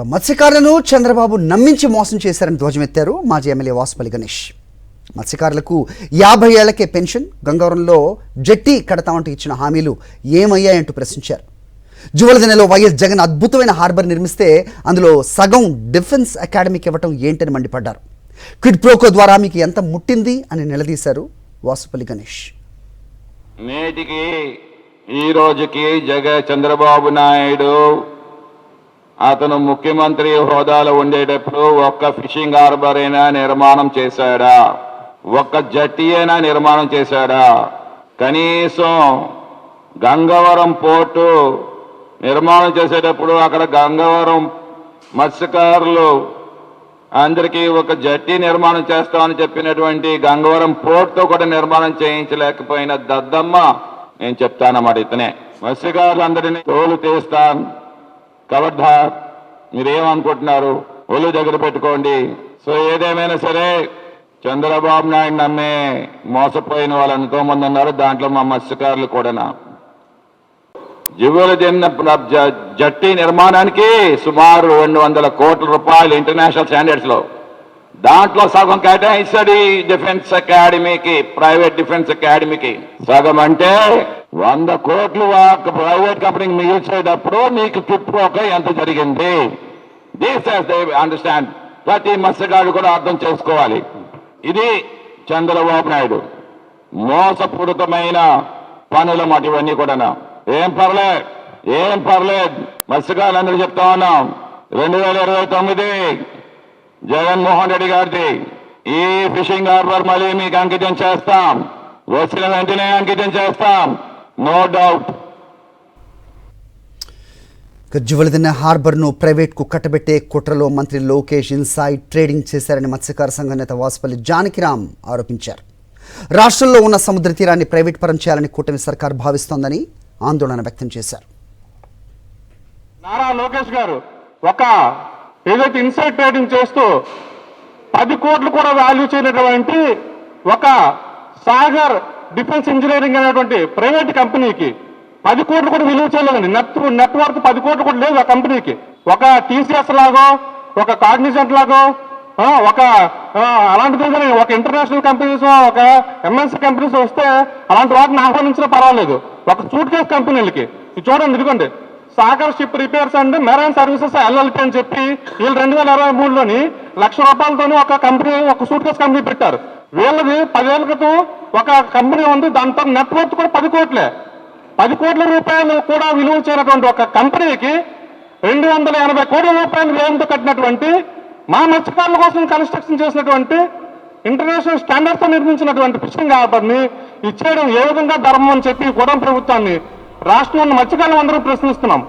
మత్స్యకారులను చంద్రబాబు నమ్మించి మోసం చేశారని ధ్వజమెత్తారు మాజీ ఎమ్మెల్యే వాసుపల్లి గణేష్. మత్స్యకారులకు 50 ఏళ్లకే పెన్షన్, గంగవరంలో జట్టి కడతామంటూ ఇచ్చిన హామీలు ఏమయ్యాయంటూ ప్రశ్నించారు. జువలదినెలో వైఎస్ జగన్ అద్భుతమైన హార్బర్ నిర్మిస్తే అందులో సగం డిఫెన్స్ అకాడమీకి ఇవ్వటం ఏంటని మండిపడ్డారు. క్విడ్ ప్రోకో ద్వారా మీకు ఎంత ముట్టింది అని నిలదీశారు వాసుపల్లి గణేష్. నేటికి ఈ రోజుకి చంద్రబాబు నాయుడు అతను ముఖ్యమంత్రి హోదాలో ఉండేటప్పుడు ఒక్క ఫిషింగ్ హార్బర్ అయినా నిర్మాణం చేశాడా? ఒక్క జట్టి అయినా నిర్మాణం చేశాడా? కనీసం గంగవరం పోర్టు నిర్మాణం చేసేటప్పుడు అక్కడ గంగవరం మత్స్యకారులు అందరికీ ఒక జట్టి నిర్మాణం చేస్తామని చెప్పినటువంటి గంగవరం పోర్టుతో కూడా నిర్మాణం చేయించలేకపోయిన దద్దమ్మ నేను చెప్తానన్నమాట. ఇతనే మత్స్యకారులందరినీ తోలు తీస్తాను కబడ్డార్, మీరేమనుకుంటున్నారు? ఒళ్ళు దగ్గర పెట్టుకోండి. సో ఏదేమైనా సరే చంద్రబాబు నాయుడు నమ్మే మోసపోయిన వాళ్ళు ఎంతో మంది ఉన్నారు, దాంట్లో మా మత్స్యకారులు కూడా. జట్టి నిర్మాణానికి సుమారు 200 కోట్ల రూపాయలు ఇంటర్నేషనల్ స్టాండర్డ్స్ లో, దాంట్లో సగం కేటాయించాడు డిఫెన్స్ అకాడమీకి, ప్రైవేట్ డిఫెన్స్ అకాడమీకి. సగం అంటే 100 కోట్లు ప్రైవేట్ కంపెనీకి మిగిల్చేటప్పుడు నీకు చుట్టుకోక ఎంత జరిగింది? This understand. ప్రతి మత్స్యకారుడు కూడా అర్థం చేసుకోవాలి. ఇది చంద్రబాబు నాయుడు మోసపూరితమైన పనులు మాట ఇవన్నీ కూడా. ఏం పర్లేదు మత్స్యకారులందరూ చెప్తా ఉన్నాం, 2029 జగన్మోహన్ రెడ్డి గారిది ఈ ఫిషింగ్ హార్బర్ మళ్ళీ మీకు అంకితం చేస్తాం, వచ్చిన వెంటనే అంకితం చేస్తాం, నో డౌట్. జువలదిన్న హార్బర్ను ప్రైవేట్కు కట్టబెట్టే కుట్రలో మంత్రి లోకేష్ ఇన్సైడ్ ట్రేడింగ్ చేశారని మత్స్యకార సంఘ నేత వాసుపల్లి జానకిరామ్ ఆరోపించారు. రాష్ట్రంలో ఉన్న సముద్ర తీరాన్ని ప్రైవేట్ పరం చేయాలని కూటమి సర్కార్ భావిస్తోందని ఆందోళన వ్యక్తం చేశారు. నారా లోకేష్ గారు ఏదైతే ఇన్సైడ్ ట్రేడింగ్ చేస్తూ 10 కోట్లు కూడా వాల్యూ చేయనటువంటి ఒక సాగర్ డిఫెన్స్ ఇంజనీరింగ్ అనేటువంటి ప్రైవేట్ కంపెనీకి 10 కోట్లు కూడా విలువ చేయలేదండి. నెట్వర్క్ 10 కోట్లు కూడా లేదు ఆ కంపెనీకి. ఒక టీసీఎస్ లాగో, ఒక కాగ్నిజెంట్ లాగో, అలాంటిది ఒక ఇంటర్నేషనల్ కంపెనీస్, ఒక ఎంఎన్సీ కంపెనీస్ వస్తే అలాంటి వాటిని ఆహ్వానించినా పర్వాలేదు. ఒక సూట్ కేస్ కంపెనీలకి ఇది చూడండి, ఇదిగోండి Sagar ship repairs and marine services LLP అని చెప్పి వీళ్ళు 2023లోని ₹1,00,000 ఒక కంపెనీ, ఒక సూట్ కేస్ కంపెనీ పెట్టారు. వీళ్ళది 10 ఏళ్ల క్రితం ఒక కంపెనీ ఉంది, దాంతో నెట్వర్క్ కూడా 10 కోట్లే. 10 కోట్ల రూపాయలు కూడా విలువ చేయనటువంటి ఒక కంపెనీకి 280 కోట్ల రూపాయలు వ్యయంతో కట్టినటువంటి, మా మత్స్యకారుల కోసం కన్స్ట్రక్షన్ చేసినటువంటి, ఇంటర్నేషనల్ స్టాండర్డ్స్ తో నిర్మించినటువంటి ఫిషింగ్ హార్బర్ని ఇచ్చేయడం ఏ విధంగా ధర్మం అని చెప్పి కూడా ప్రభుత్వాన్ని, రాష్ట్రంలో ఉన్న మత్స్యకారులు అందరూ ప్రశ్నిస్తున్నాం.